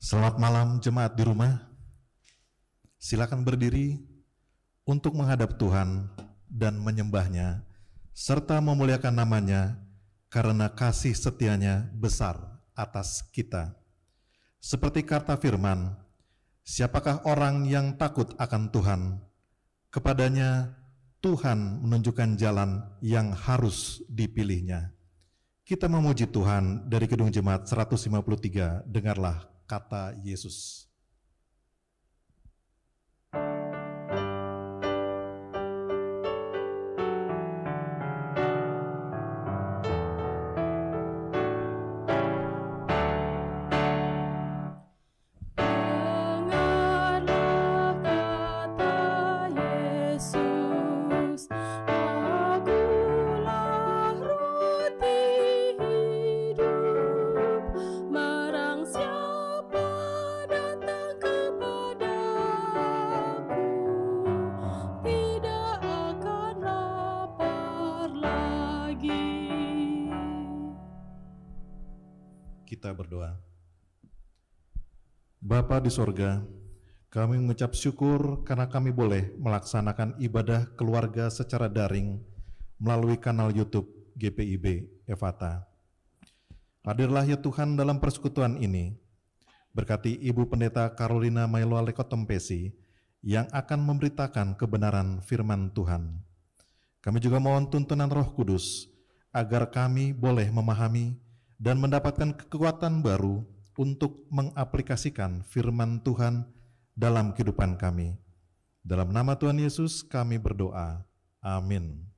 Selamat malam jemaat di rumah. Silakan berdiri untuk menghadap Tuhan dan menyembahnya, serta memuliakan namanya karena kasih setianya besar atas kita. Seperti kata firman, siapakah orang yang takut akan Tuhan? Kepadanya Tuhan menunjukkan jalan yang harus dipilihnya. Kita memuji Tuhan dari Gedung Jemaat 153, dengarlah kata Yesus. Kita berdoa. Bapa di sorga, kami mengucap syukur karena kami boleh melaksanakan ibadah keluarga secara daring melalui kanal YouTube GPIB Efata. Hadirlah ya Tuhan dalam persekutuan ini. Berkati Ibu Pendeta Carolina Mailoa Lekotempesi yang akan memberitakan kebenaran firman Tuhan. Kami juga mohon tuntunan Roh Kudus agar kami boleh memahami dan mendapatkan kekuatan baru untuk mengaplikasikan firman Tuhan dalam kehidupan kami. Dalam nama Tuhan Yesus kami berdoa. Amin.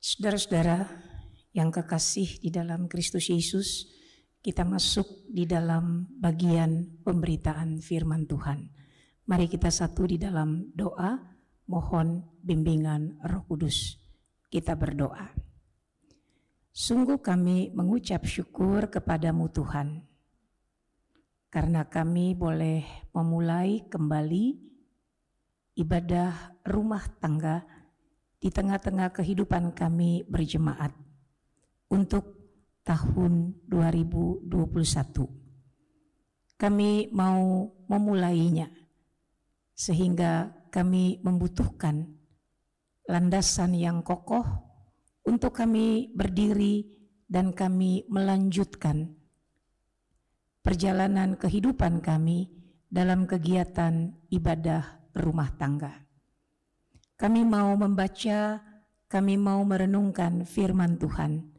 Saudara-saudara yang kekasih di dalam Kristus Yesus, kita masuk di dalam bagian pemberitaan firman Tuhan. Mari kita satu di dalam doa, mohon bimbingan Roh Kudus. Kita berdoa. Sungguh kami mengucap syukur kepadamu Tuhan, karena kami boleh memulai kembali ibadah rumah tangga di tengah-tengah kehidupan kami berjemaat untuk tahun 2021. Kami mau memulainya sehingga kami membutuhkan landasan yang kokoh untuk kami berdiri dan kami melanjutkan perjalanan kehidupan kami dalam kegiatan ibadah rumah tangga. Kami mau membaca, kami mau merenungkan firman Tuhan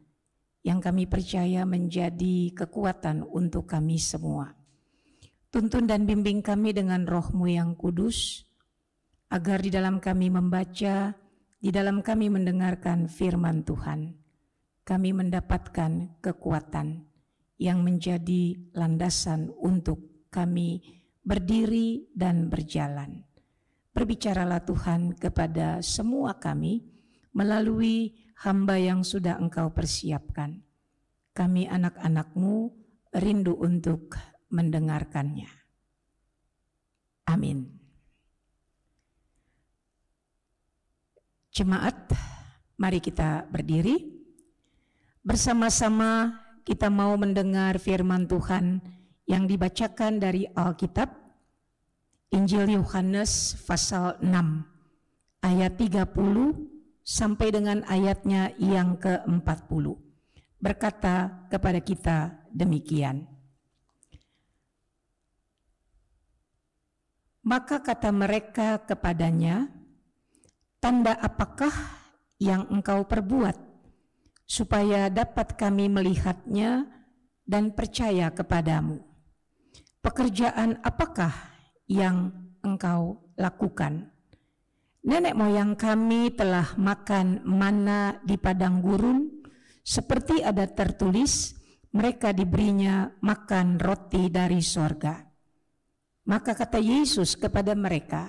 yang kami percaya menjadi kekuatan untuk kami semua. Tuntun dan bimbing kami dengan Roh-Mu yang kudus, agar di dalam kami membaca, di dalam kami mendengarkan firman Tuhan, kami mendapatkan kekuatan yang menjadi landasan untuk kami berdiri dan berjalan. Berbicaralah Tuhan kepada semua kami melalui hamba yang sudah Engkau persiapkan. Kami anak-anak-Mu rindu untuk mendengarkannya. Amin. Jemaat, mari kita berdiri. Bersama-sama kita mau mendengar firman Tuhan yang dibacakan dari Alkitab, Injil Yohanes pasal 6 ayat 30 sampai dengan ayatnya yang ke-40. Berkata kepada kita demikian. Maka kata mereka kepadanya, "Tanda apakah yang engkau perbuat, supaya dapat kami melihatnya dan percaya kepadamu? Pekerjaan apakah yang engkau lakukan? Nenek moyang kami telah makan mana di padang gurun, seperti ada tertulis, mereka diberinya makan roti dari sorga." Maka kata Yesus kepada mereka,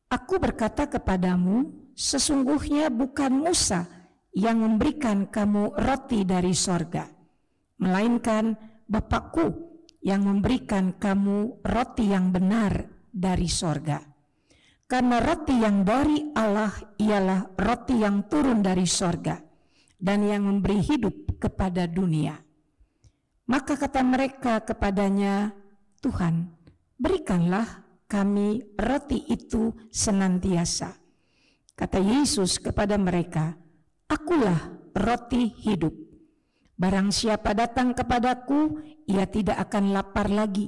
"Aku berkata kepadamu, sesungguhnya bukan Musa yang memberikan kamu roti dari sorga, melainkan Bapakku yang memberikan kamu roti yang benar dari sorga. Karena roti yang dari Allah ialah roti yang turun dari sorga dan yang memberi hidup kepada dunia." Maka kata mereka kepadanya, "Tuhan, berikanlah kami roti itu senantiasa." Kata Yesus kepada mereka, "Akulah roti hidup. Barang siapa datang kepadaku, ia tidak akan lapar lagi.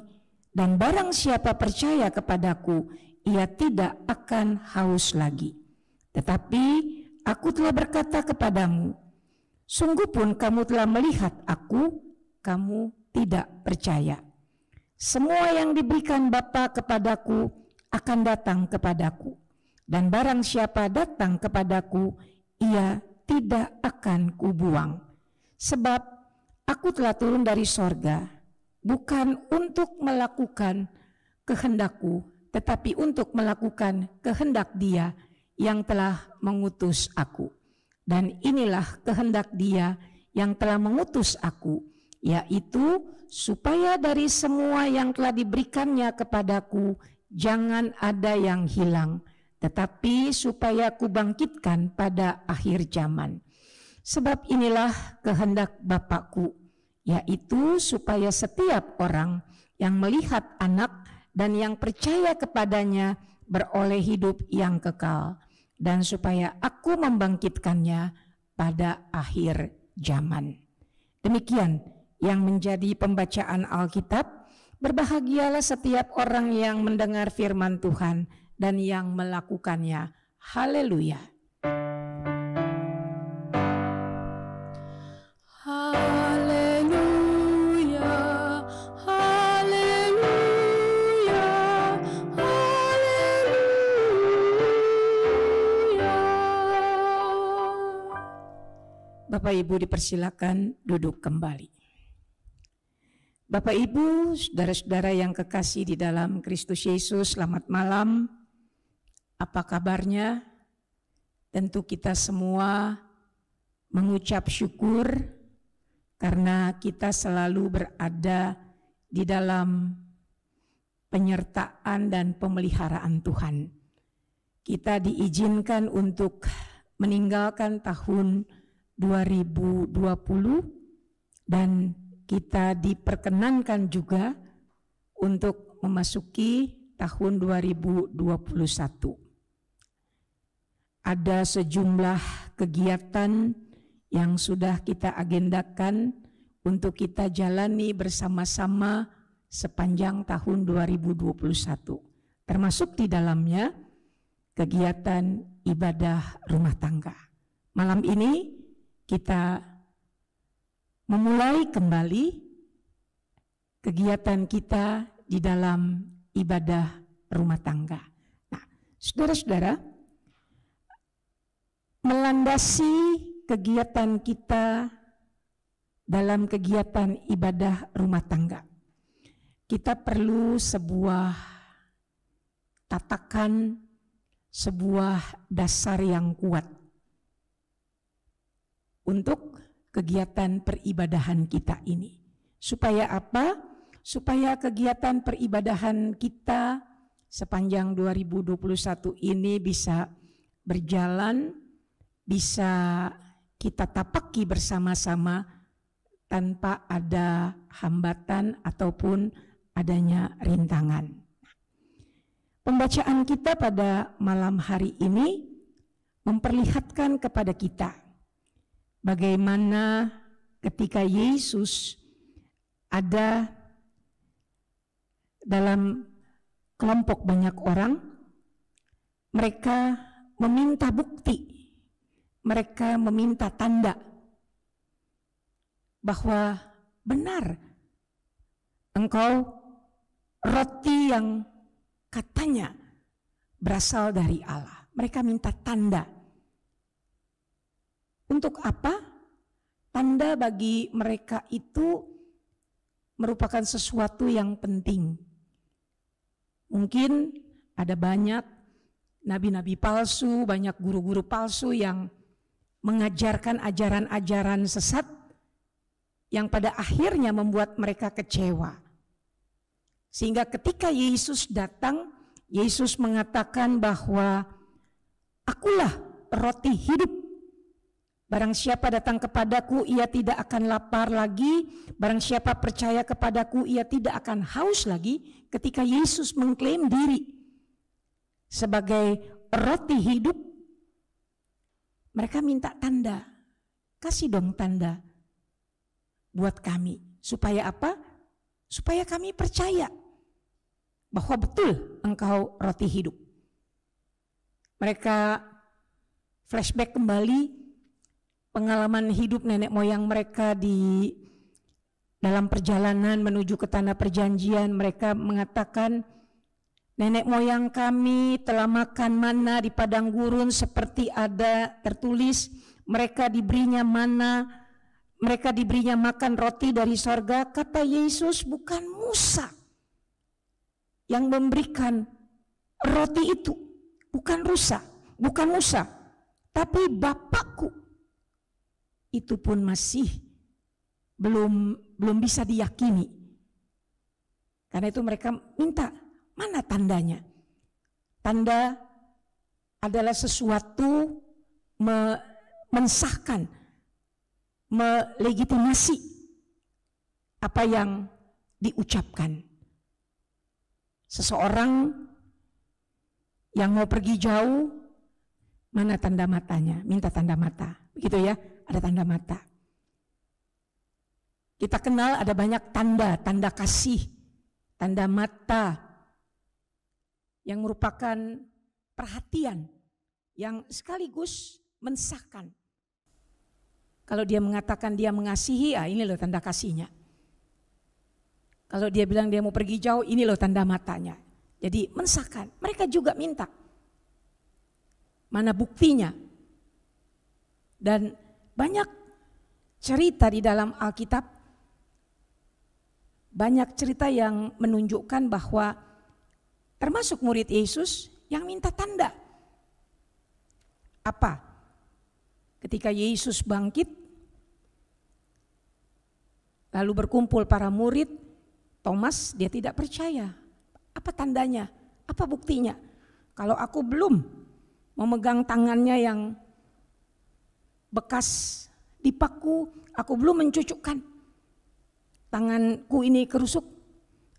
Dan barang siapa percaya kepadaku, ia tidak akan haus lagi. Tetapi aku telah berkata kepadamu, sungguh pun kamu telah melihat aku, kamu tidak percaya. Semua yang diberikan Bapa kepadaku akan datang kepadaku, dan barang siapa datang kepadaku, ia tidak akan kubuang. Sebab aku telah turun dari sorga, bukan untuk melakukan kehendakku, tetapi untuk melakukan kehendak Dia yang telah mengutus aku. Dan inilah kehendak Dia yang telah mengutus aku, yaitu supaya dari semua yang telah diberikannya kepadaku jangan ada yang hilang, tetapi supaya kubangkitkan pada akhir zaman. Sebab inilah kehendak Bapakku, yaitu supaya setiap orang yang melihat Anak dan yang percaya kepadanya beroleh hidup yang kekal, dan supaya aku membangkitkannya pada akhir zaman." Demikian yang menjadi pembacaan Alkitab. Berbahagialah setiap orang yang mendengar firman Tuhan dan yang melakukannya. Haleluya. Haleluya, haleluya, haleluya. Bapak Ibu dipersilakan duduk kembali. Bapak Ibu, saudara-saudara yang kekasih di dalam Kristus Yesus, selamat malam. Apa kabarnya? Tentu kita semua mengucap syukur karena kita selalu berada di dalam penyertaan dan pemeliharaan Tuhan. Kita diizinkan untuk meninggalkan tahun 2020 dan kita diperkenankan juga untuk memasuki tahun 2021. Ada sejumlah kegiatan yang sudah kita agendakan untuk kita jalani bersama-sama sepanjang tahun 2021. Termasuk di dalamnya kegiatan ibadah rumah tangga. Malam ini kita memulai kembali kegiatan kita di dalam ibadah rumah tangga. Nah, saudara-saudara, melandasi kegiatan kita dalam kegiatan ibadah rumah tangga, kita perlu sebuah tatakan, sebuah dasar yang kuat untuk kegiatan peribadahan kita ini. Supaya apa? Supaya kegiatan peribadahan kita sepanjang 2021 ini bisa berjalan, bisa kita tapaki bersama-sama tanpa ada hambatan ataupun adanya rintangan. Pembacaan kita pada malam hari ini memperlihatkan kepada kita bagaimana ketika Yesus ada dalam kelompok banyak orang, mereka meminta bukti, mereka meminta tanda bahwa benar engkau roti yang katanya berasal dari Allah. Mereka minta tanda. Untuk apa? Tanda bagi mereka itu merupakan sesuatu yang penting. Mungkin ada banyak nabi-nabi palsu, banyak guru-guru palsu yang mengajarkan ajaran-ajaran sesat yang pada akhirnya membuat mereka kecewa. Sehingga ketika Yesus datang, Yesus mengatakan bahwa akulah roti hidup. Barang siapa datang kepadaku, ia tidak akan lapar lagi. Barang siapa percaya kepadaku, ia tidak akan haus lagi. Ketika Yesus mengklaim diri sebagai roti hidup, mereka minta tanda. Kasih dong tanda buat kami. Supaya apa? Supaya kami percaya bahwa betul engkau roti hidup. Mereka flashback kembali pengalaman hidup nenek moyang mereka di dalam perjalanan menuju ke tanah perjanjian. Mereka mengatakan, nenek moyang kami telah makan mana di padang gurun seperti ada tertulis, mereka diberinya mana, mereka diberinya makan roti dari sorga. Kata Yesus, bukan Musa yang memberikan roti itu, bukan Musa, tapi Bapakku. Itu pun masih belum bisa diyakini. Karena itu mereka minta, mana tandanya? Tanda adalah sesuatu mensahkan, melegitimasi apa yang diucapkan. Seseorang yang mau pergi jauh, mana tanda matanya? Minta tanda mata, begitu ya, ada tanda mata. Kita kenal ada banyak tanda, tanda kasih, tanda mata, yang merupakan perhatian, yang sekaligus mensahkan. Kalau dia mengatakan dia mengasihi, ini loh tanda kasihnya. Kalau dia bilang dia mau pergi jauh, ini loh tanda matanya. Jadi mensahkan. Mereka juga minta. Mana buktinya? Dan banyak cerita di dalam Alkitab, banyak cerita yang menunjukkan bahwa termasuk murid Yesus yang minta tanda. Apa? Ketika Yesus bangkit, lalu berkumpul para murid, Thomas dia tidak percaya. Apa tandanya? Apa buktinya? Kalau aku belum memegang tangannya yang bekas dipaku, aku belum mencucukkan tanganku ini kerusuk,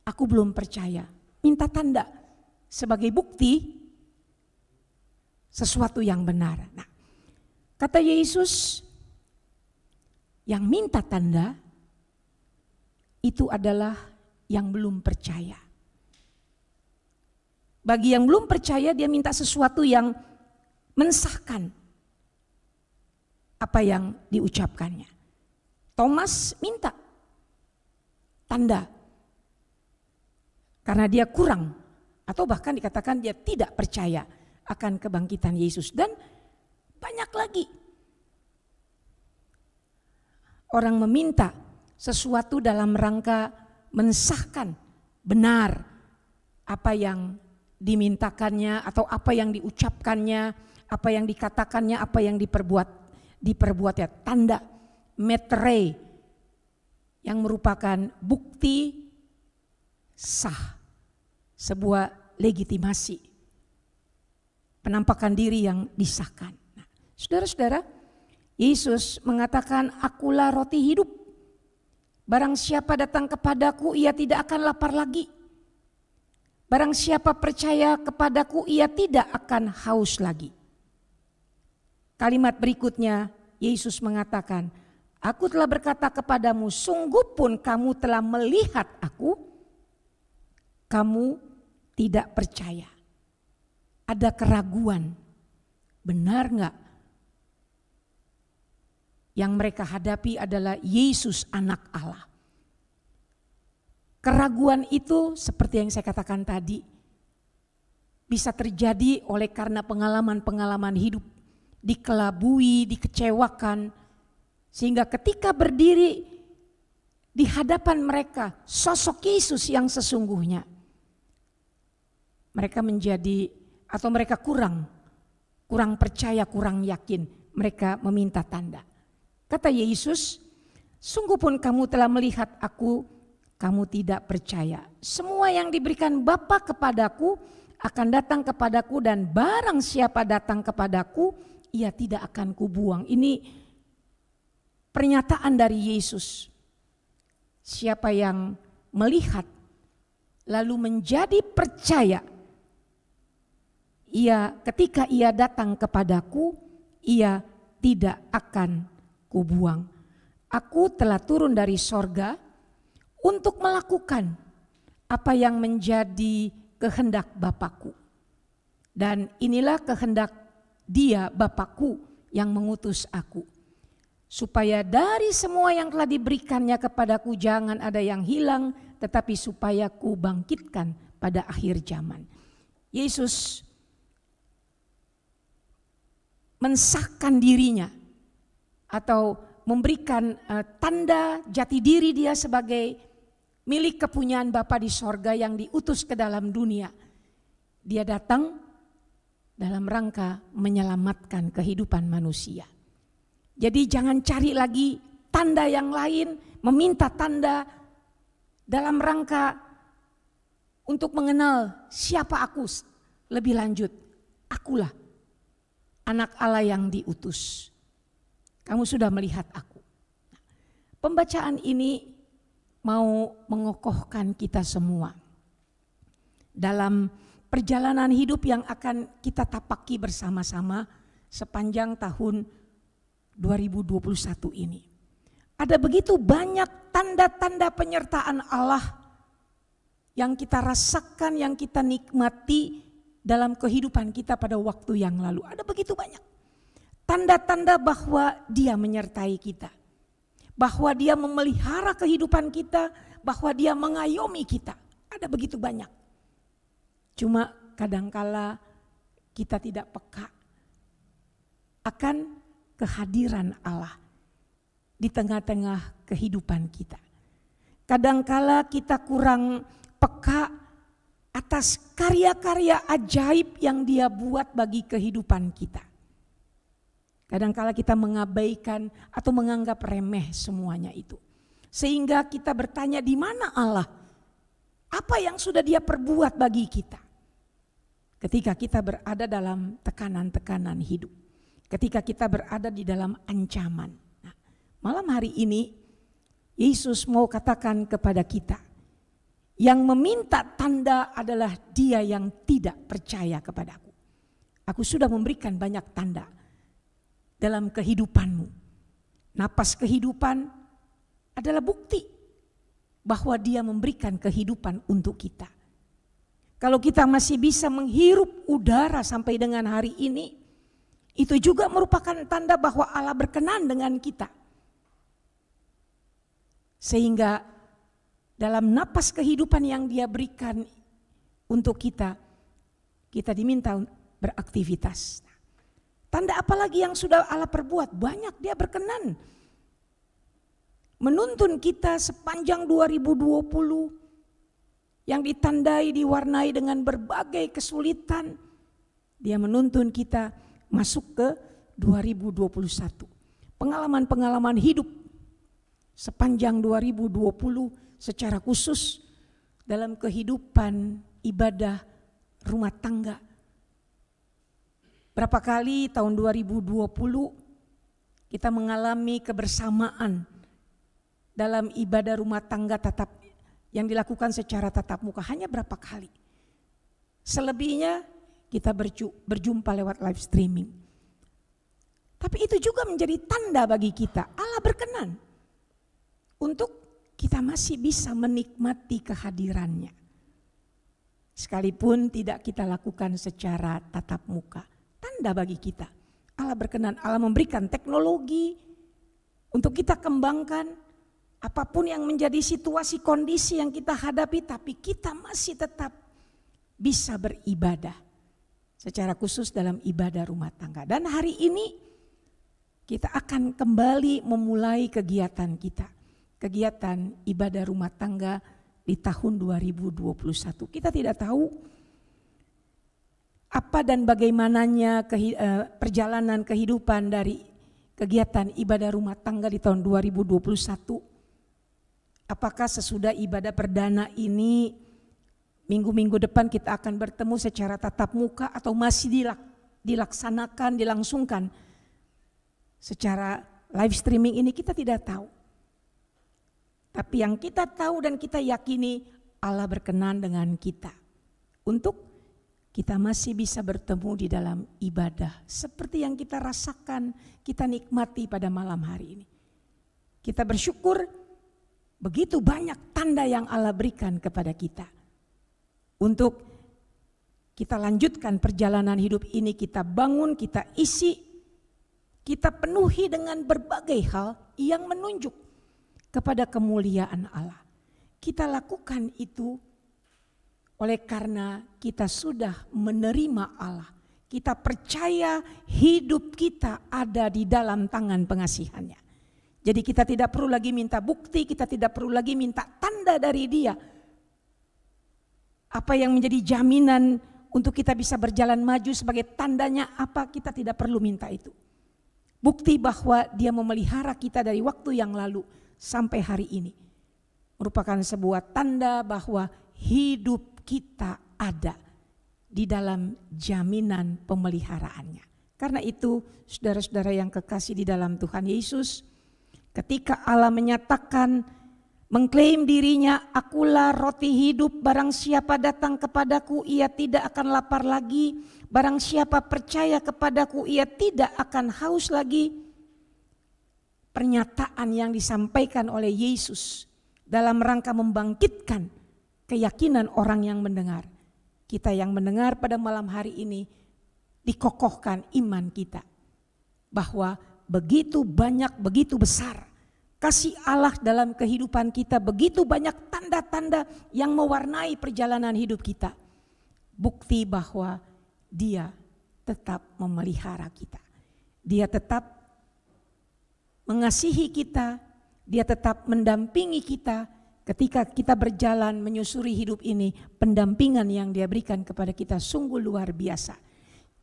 aku belum percaya. Minta tanda sebagai bukti sesuatu yang benar. Nah, kata Yesus, yang minta tanda itu adalah yang belum percaya. Bagi yang belum percaya, dia minta sesuatu yang mensahkan apa yang diucapkannya. Thomas minta tanda karena dia kurang, atau bahkan dikatakan dia tidak percaya akan kebangkitan Yesus. Dan banyak lagi orang meminta sesuatu dalam rangka mensahkan benar apa yang dimintakannya atau apa yang diucapkannya, apa yang dikatakannya, apa yang diperbuatnya. Tanda metre yang merupakan bukti sah, sebuah legitimasi, penampakan diri yang disahkan. Nah, saudara-saudara, Yesus mengatakan, akulah roti hidup. Barang siapa datang kepadaku, ia tidak akan lapar lagi. Barang siapa percaya kepadaku, ia tidak akan haus lagi. Kalimat berikutnya, Yesus mengatakan, aku telah berkata kepadamu, sungguh pun kamu telah melihat aku, kamu tidak percaya. Ada keraguan. Benar enggak? Yang mereka hadapi adalah Yesus anak Allah. Keraguan itu seperti yang saya katakan tadi, bisa terjadi oleh karena pengalaman-pengalaman hidup, dikelabui, dikecewakan, sehingga ketika berdiri di hadapan mereka sosok Yesus yang sesungguhnya, mereka menjadi atau mereka kurang percaya, kurang yakin, mereka meminta tanda. Kata Yesus, sungguh pun kamu telah melihat aku, kamu tidak percaya. Semua yang diberikan Bapa kepadaku akan datang kepadaku, dan barang siapa datang kepadaku, ia tidak akan kubuang. Ini pernyataan dari Yesus. Siapa yang melihat lalu menjadi percaya, ketika ia datang kepadaku, ia tidak akan kubuang. Aku telah turun dari sorga untuk melakukan apa yang menjadi kehendak Bapakku. Dan inilah kehendak Dia, Bapakku, yang mengutus aku. Supaya dari semua yang telah diberikannya kepadaku jangan ada yang hilang, tetapi supaya ku bangkitkan pada akhir zaman. Yesus mensahkan dirinya atau memberikan tanda jati diri dia sebagai milik kepunyaan Bapa di sorga yang diutus ke dalam dunia. Dia datang dalam rangka menyelamatkan kehidupan manusia. Jadi jangan cari lagi tanda yang lain, meminta tanda dalam rangka untuk mengenal siapa aku lebih lanjut. Akulah anak Allah yang diutus. Kamu sudah melihat aku. Pembacaan ini mau mengokohkan kita semua dalam perjalanan hidup yang akan kita tapaki bersama-sama sepanjang tahun 2021 ini. Ada begitu banyak tanda-tanda penyertaan Allah yang kita rasakan, yang kita nikmati dalam kehidupan kita pada waktu yang lalu. Ada begitu banyak tanda-tanda bahwa Dia menyertai kita, bahwa Dia memelihara kehidupan kita, bahwa Dia mengayomi kita. Ada begitu banyak. Cuma kadangkala kita tidak peka akan kehadiran Allah di tengah-tengah kehidupan kita. Kadangkala kita kurang peka atas karya-karya ajaib yang Dia buat bagi kehidupan kita. Kadangkala kita mengabaikan atau menganggap remeh semuanya itu. Sehingga kita bertanya, di mana Allah? Apa yang sudah Dia perbuat bagi kita? Ketika kita berada dalam tekanan-tekanan hidup. Ketika kita berada di dalam ancaman. Nah, malam hari ini Yesus mau katakan kepada kita, yang meminta tanda adalah dia yang tidak percaya kepadaku. Aku sudah memberikan banyak tanda dalam kehidupanmu. Napas kehidupan adalah bukti bahwa Dia memberikan kehidupan untuk kita. Kalau kita masih bisa menghirup udara sampai dengan hari ini, itu juga merupakan tanda bahwa Allah berkenan dengan kita. Sehingga dalam napas kehidupan yang Dia berikan untuk kita, kita diminta beraktivitas. Tanda apa lagi yang sudah Allah perbuat? Banyak. Dia berkenan menuntun kita sepanjang 2020 yang ditandai, diwarnai dengan berbagai kesulitan. Dia menuntun kita masuk ke 2021. Pengalaman-pengalaman hidup sepanjang 2020 secara khusus dalam kehidupan ibadah rumah tangga. Berapa kali tahun 2020 kita mengalami kebersamaan dalam ibadah rumah tangga tatap yang dilakukan secara tatap muka, hanya berapa kali. Selebihnya kita berjumpa lewat live streaming. Tapi itu juga menjadi tanda bagi kita, Allah berkenan untuk kita masih bisa menikmati kehadirannya. Sekalipun tidak kita lakukan secara tatap muka. Tanda bagi kita. Allah berkenan, Allah memberikan teknologi untuk kita kembangkan. Apapun yang menjadi situasi kondisi yang kita hadapi, tapi kita masih tetap bisa beribadah. Secara khusus dalam ibadah rumah tangga. Dan hari ini kita akan kembali memulai kegiatan kita. Kegiatan ibadah rumah tangga di tahun 2021. Kita tidak tahu apa dan bagaimananya perjalanan kehidupan dari kegiatan ibadah rumah tangga di tahun 2021. Apakah sesudah ibadah perdana ini minggu-minggu depan kita akan bertemu secara tatap muka atau masih dilaksanakan, dilangsungkan secara live streaming ini, kita tidak tahu. Tapi yang kita tahu dan kita yakini, Allah berkenan dengan kita untuk kita masih bisa bertemu di dalam ibadah seperti yang kita rasakan, kita nikmati pada malam hari ini. Kita bersyukur begitu banyak tanda yang Allah berikan kepada kita untuk kita lanjutkan perjalanan hidup ini, kita bangun, kita isi, kita penuhi dengan berbagai hal yang menunjuk kepada kemuliaan Allah. Kita lakukan itu oleh karena kita sudah menerima Allah. Kita percaya hidup kita ada di dalam tangan pengasihannya. Jadi kita tidak perlu lagi minta bukti, kita tidak perlu lagi minta tanda dari Dia. Apa yang menjadi jaminan untuk kita bisa berjalan maju sebagai tandanya apa, kita tidak perlu minta itu. Bukti bahwa Dia memelihara kita dari waktu yang lalu sampai hari ini merupakan sebuah tanda bahwa hidup kita ada di dalam jaminan pemeliharaannya. Karena itu saudara-saudara yang kekasih di dalam Tuhan Yesus, ketika Allah menyatakan, mengklaim dirinya, akulah roti hidup, barang siapa datang kepadaku ia tidak akan lapar lagi, barang siapa percaya kepadaku ia tidak akan haus lagi. Pernyataan yang disampaikan oleh Yesus dalam rangka membangkitkan keyakinan orang yang mendengar. Kita yang mendengar pada malam hari ini dikokohkan iman kita bahwa begitu banyak, begitu besar kasih Allah dalam kehidupan kita, begitu banyak tanda-tanda yang mewarnai perjalanan hidup kita. Bukti bahwa Dia tetap memelihara kita. Dia tetap mengasihi kita, Dia tetap mendampingi kita ketika kita berjalan menyusuri hidup ini. Pendampingan yang Dia berikan kepada kita sungguh luar biasa.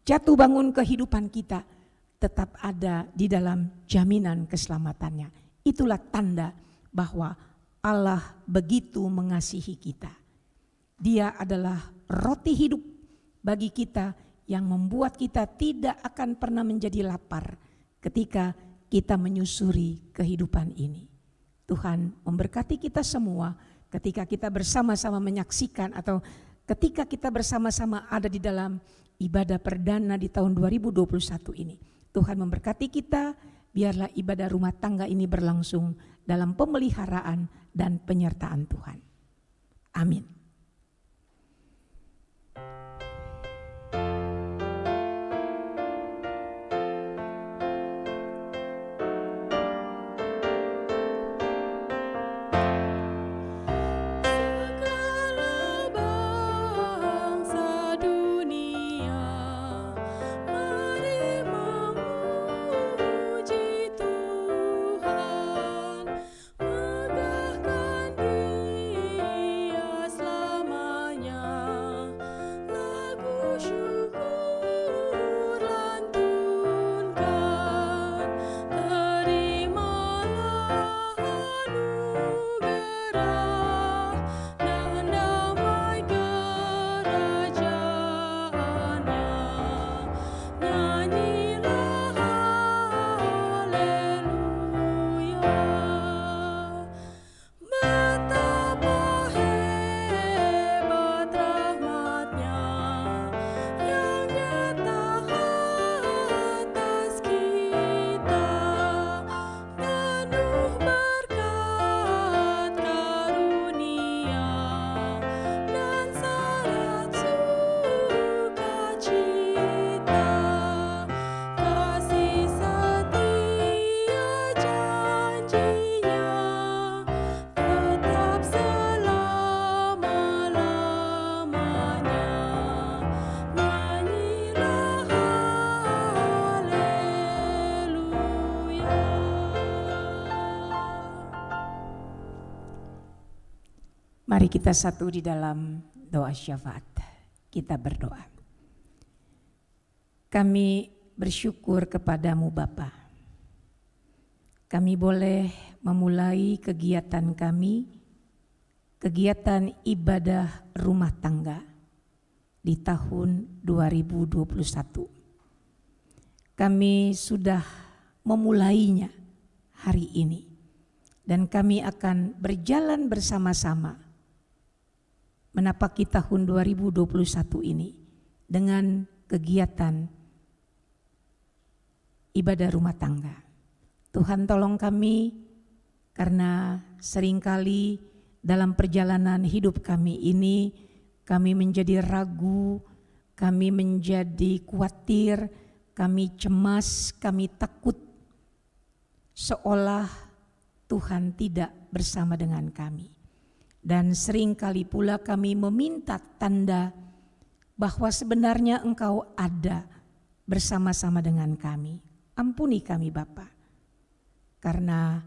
Jatuh bangun kehidupan kita tetap ada di dalam jaminan keselamatannya. Itulah tanda bahwa Allah begitu mengasihi kita. Dia adalah roti hidup bagi kita yang membuat kita tidak akan pernah menjadi lapar ketika kita menyusuri kehidupan ini. Tuhan memberkati kita semua ketika kita bersama-sama menyaksikan atau ketika kita bersama-sama ada di dalam ibadah perdana di tahun 2021 ini. Tuhan memberkati kita, biarlah ibadah rumah tangga ini berlangsung dalam pemeliharaan dan penyertaan Tuhan. Amin. Megahkan Dia Mari kita satu di dalam doa syafaat. Kita berdoa. Kami bersyukur kepadamu Bapa. Kami boleh memulai kegiatan kami, kegiatan ibadah rumah tangga di tahun 2021. Kami sudah memulainya hari ini dan kami akan berjalan bersama-sama menapaki tahun 2021 ini dengan kegiatan ibadah rumah tangga. Tuhan tolong kami karena seringkali dalam perjalanan hidup kami ini kami menjadi ragu, kami menjadi khawatir, kami cemas, kami takut seolah Tuhan tidak bersama dengan kami. Dan seringkali pula kami meminta tanda bahwa sebenarnya Engkau ada bersama-sama dengan kami. Ampuni kami Bapa, karena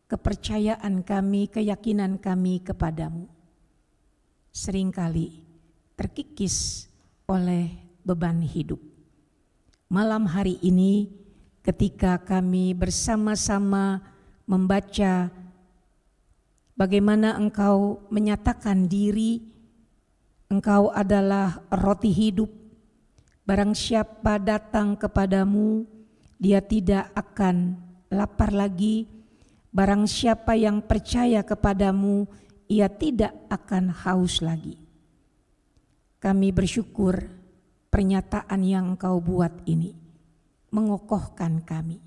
kepercayaan kami, keyakinan kami kepadamu seringkali terkikis oleh beban hidup. Malam hari ini ketika kami bersama-sama membaca bagaimana Engkau menyatakan diri, Engkau adalah roti hidup. Barang siapa datang kepadamu, dia tidak akan lapar lagi. Barang siapa yang percaya kepadamu, ia tidak akan haus lagi. Kami bersyukur pernyataan yang Engkau buat ini mengokohkan kami,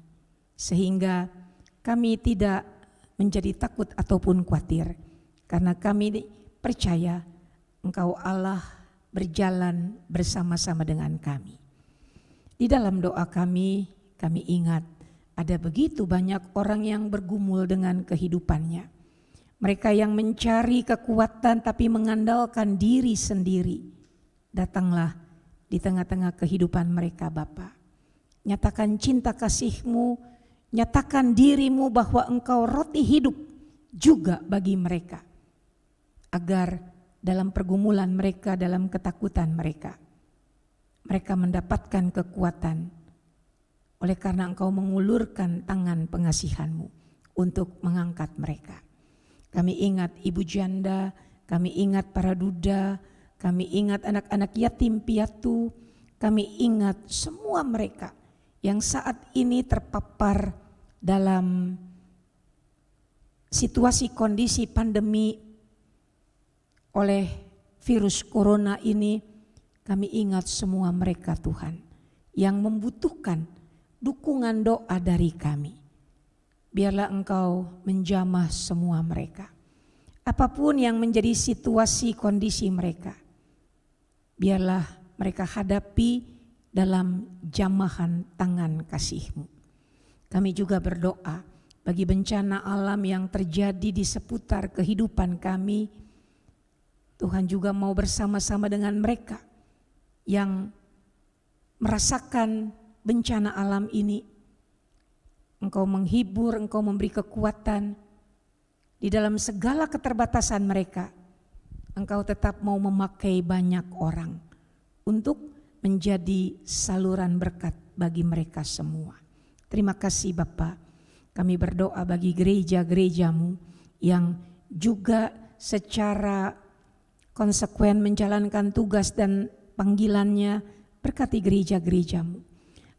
sehingga kami tidak menjadi takut ataupun khawatir, karena kami percaya Engkau Allah berjalan bersama-sama dengan kami. Di dalam doa kami ingat ada begitu banyak orang yang bergumul dengan kehidupannya. Mereka yang mencari kekuatan tapi mengandalkan diri sendiri. Datanglah di tengah-tengah kehidupan mereka Bapa. Nyatakan cinta kasih-Mu, nyatakan diri-Mu bahwa Engkau roti hidup juga bagi mereka. Agar dalam pergumulan mereka, dalam ketakutan mereka, mereka mendapatkan kekuatan oleh karena Engkau mengulurkan tangan pengasihan-Mu untuk mengangkat mereka. Kami ingat ibu janda, kami ingat para duda, kami ingat anak-anak yatim piatu, kami ingat semua mereka yang saat ini terpapar dalam situasi kondisi pandemi oleh virus corona ini. Kami ingat semua mereka Tuhan yang membutuhkan dukungan doa dari kami. Biarlah Engkau menjamah semua mereka. Apapun yang menjadi situasi kondisi mereka, biarlah mereka hadapi dalam jamahan tangan kasih-Mu. Kami juga berdoa bagi bencana alam yang terjadi di seputar kehidupan kami. Tuhan juga mau bersama-sama dengan mereka yang merasakan bencana alam ini. Engkau menghibur, Engkau memberi kekuatan di dalam segala keterbatasan mereka. Engkau tetap mau memakai banyak orang untuk menjadi saluran berkat bagi mereka semua. Terima kasih Bapa. Kami berdoa bagi gereja-gereja-Mu yang juga secara konsekuen menjalankan tugas dan panggilannya. Berkati gereja-gereja-Mu.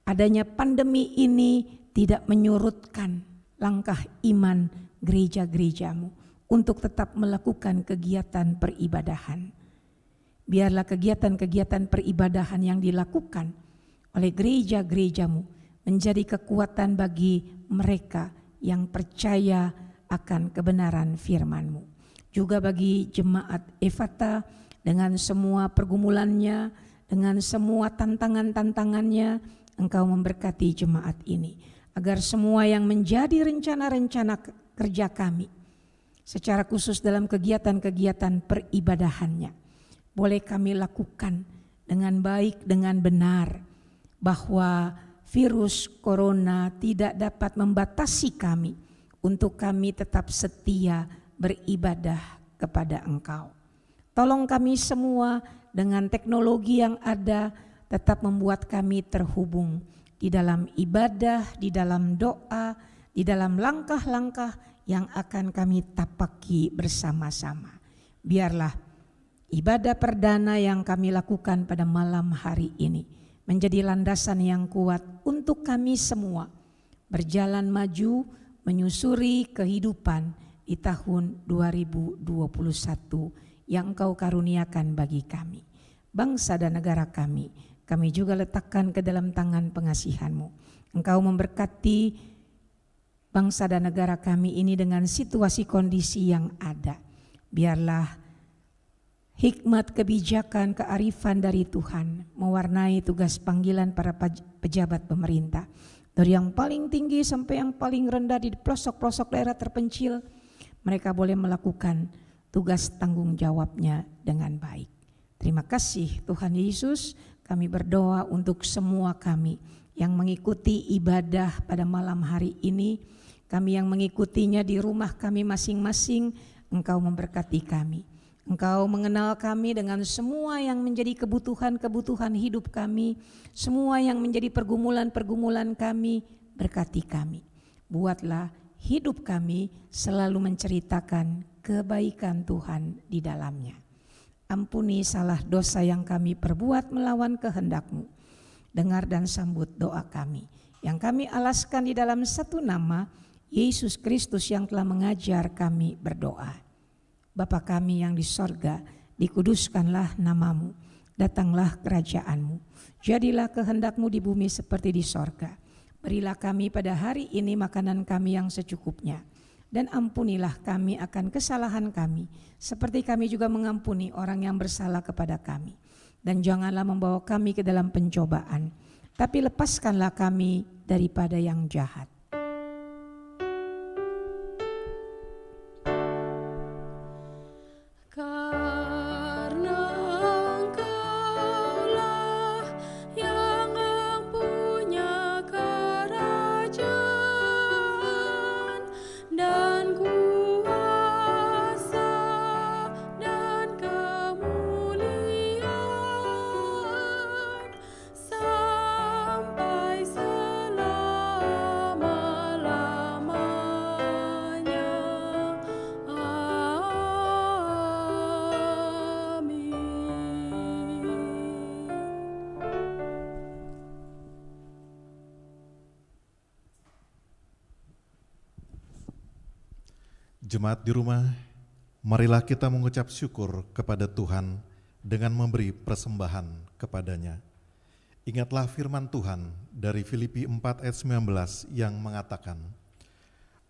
Adanya pandemi ini tidak menyurutkan langkah iman gereja-gereja-Mu untuk tetap melakukan kegiatan peribadahan. Biarlah kegiatan-kegiatan peribadahan yang dilakukan oleh gereja-gereja-Mu menjadi kekuatan bagi mereka yang percaya akan kebenaran firman-Mu. Juga bagi jemaat Efata dengan semua pergumulannya, dengan semua tantangan-tantangannya, Engkau memberkati jemaat ini. Agar semua yang menjadi rencana-rencana kerja kami, secara khusus dalam kegiatan-kegiatan peribadahannya, boleh kami lakukan dengan baik, dengan benar, bahwa virus corona tidak dapat membatasi kami untuk kami tetap setia beribadah kepada Engkau. Tolong kami semua dengan teknologi yang ada tetap membuat kami terhubung di dalam ibadah, di dalam doa, di dalam langkah-langkah yang akan kami tapaki bersama-sama. Biarlah ibadah perdana yang kami lakukan pada malam hari ini menjadi landasan yang kuat untuk kami semua berjalan maju menyusuri kehidupan di tahun 2021 yang Engkau karuniakan bagi kami. Bangsa dan negara kami juga letakkan ke dalam tangan pengasihan-Mu. Engkau memberkati bangsa dan negara kami ini dengan situasi kondisi yang ada. Biarlah hikmat, kebijakan, kearifan dari Tuhan mewarnai tugas panggilan para pejabat pemerintah. Dari yang paling tinggi sampai yang paling rendah di pelosok-pelosok daerah terpencil, mereka boleh melakukan tugas tanggung jawabnya dengan baik. Terima kasih Tuhan Yesus, kami berdoa untuk semua kami yang mengikuti ibadah pada malam hari ini. Kami yang mengikutinya di rumah kami masing-masing, Engkau memberkati kami. Engkau mengenal kami dengan semua yang menjadi kebutuhan-kebutuhan hidup kami, semua yang menjadi pergumulan-pergumulan kami, berkati kami. Buatlah hidup kami selalu menceritakan kebaikan Tuhan di dalamnya. Ampuni salah dosa yang kami perbuat melawan kehendak-Mu. Dengar dan sambut doa kami yang kami alaskan di dalam satu nama, Yesus Kristus yang telah mengajar kami berdoa. Bapa kami yang di sorga, dikuduskanlah nama-Mu, datanglah kerajaan-Mu, jadilah kehendak-Mu di bumi seperti di sorga. Berilah kami pada hari ini makanan kami yang secukupnya, dan ampunilah kami akan kesalahan kami, seperti kami juga mengampuni orang yang bersalah kepada kami. Dan janganlah membawa kami ke dalam pencobaan, tapi lepaskanlah kami daripada yang jahat. Jemaat di rumah, marilah kita mengucap syukur kepada Tuhan dengan memberi persembahan kepadanya. Ingatlah firman Tuhan dari Filipi 4 ayat 19 yang mengatakan,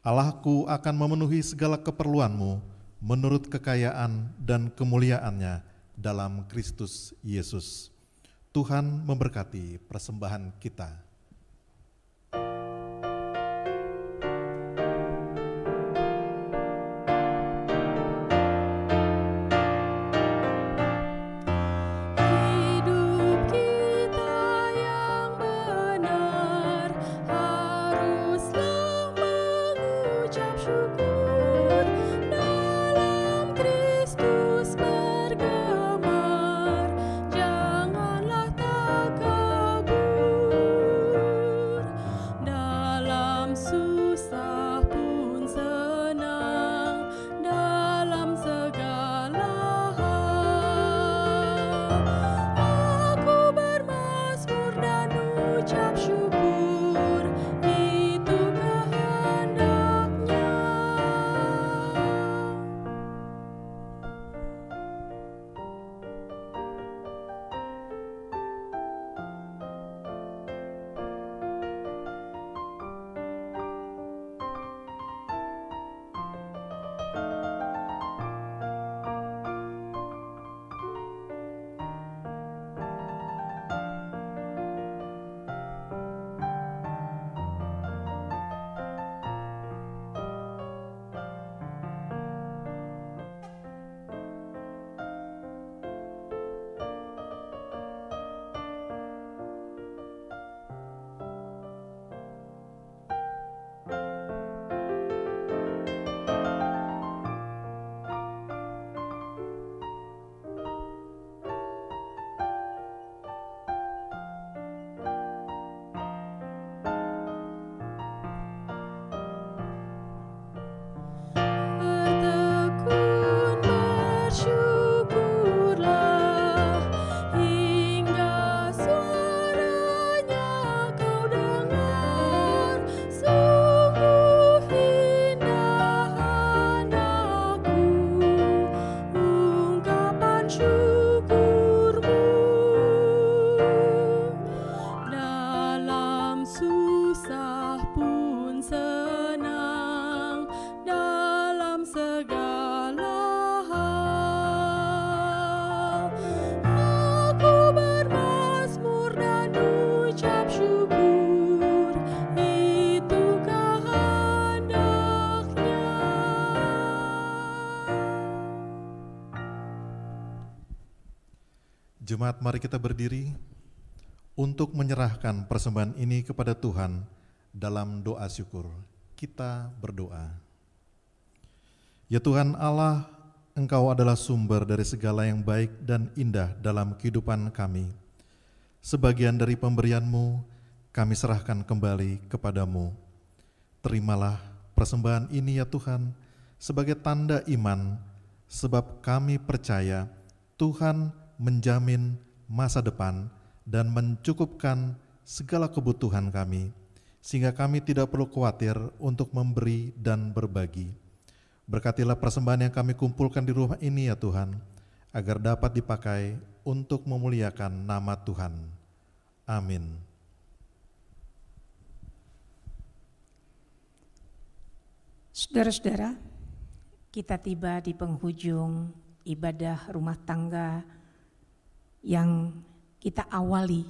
Allahku akan memenuhi segala keperluanmu menurut kekayaan dan kemuliaannya dalam Kristus Yesus. Tuhan memberkati persembahan kita. Jemaat, mari kita berdiri untuk menyerahkan persembahan ini kepada Tuhan dalam doa syukur. Kita berdoa. Ya Tuhan Allah, Engkau adalah sumber dari segala yang baik dan indah dalam kehidupan kami. Sebagian dari pemberian-Mu kami serahkan kembali kepadamu. Terimalah persembahan ini ya Tuhan sebagai tanda iman, sebab kami percaya Tuhan menjamin masa depan dan mencukupkan segala kebutuhan kami, sehingga kami tidak perlu khawatir untuk memberi dan berbagi. Berkatilah persembahan yang kami kumpulkan di rumah ini ya Tuhan, agar dapat dipakai untuk memuliakan nama Tuhan. Amin. Saudara-saudara, kita tiba di penghujung ibadah rumah tangga yang kita awali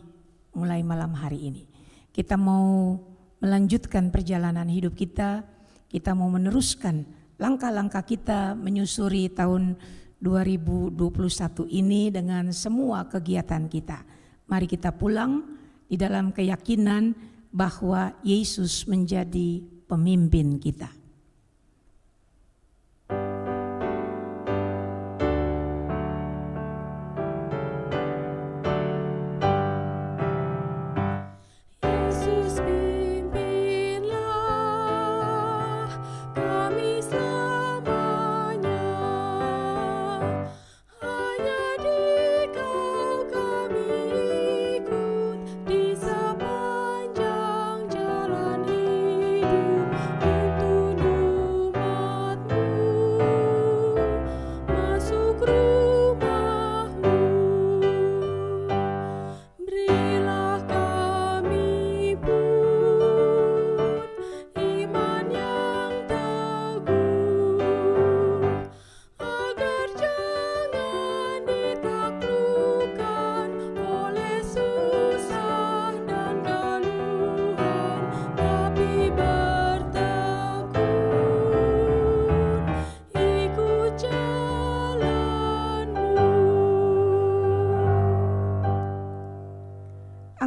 mulai malam hari ini. Kita mau melanjutkan perjalanan hidup kita mau meneruskan langkah-langkah kita menyusuri tahun 2021 ini dengan semua kegiatan kita. Mari kita pulang di dalam keyakinan bahwa Yesus menjadi pemimpin kita.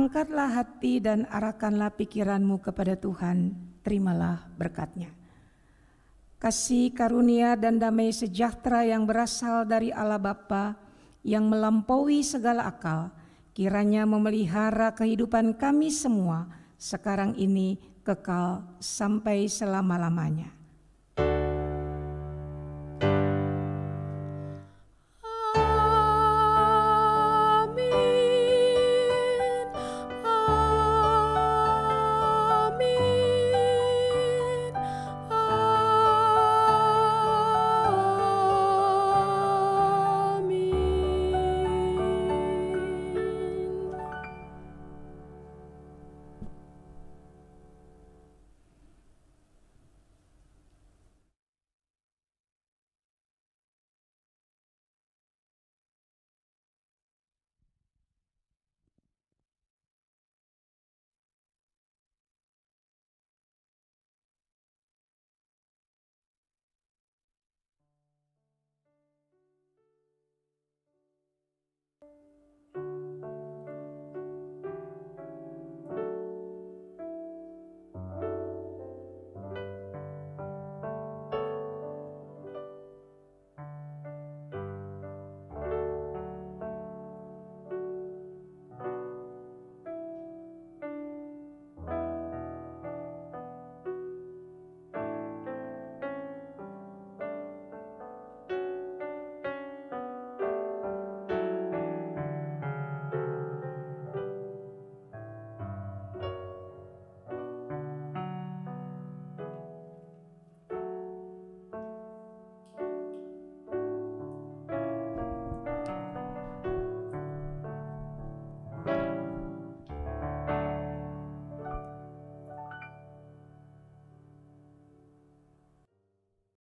Angkatlah hati dan arahkanlah pikiranmu kepada Tuhan, terimalah berkat-Nya. Kasih karunia dan damai sejahtera yang berasal dari Allah Bapa yang melampaui segala akal, kiranya memelihara kehidupan kami semua sekarang ini kekal sampai selama-lamanya.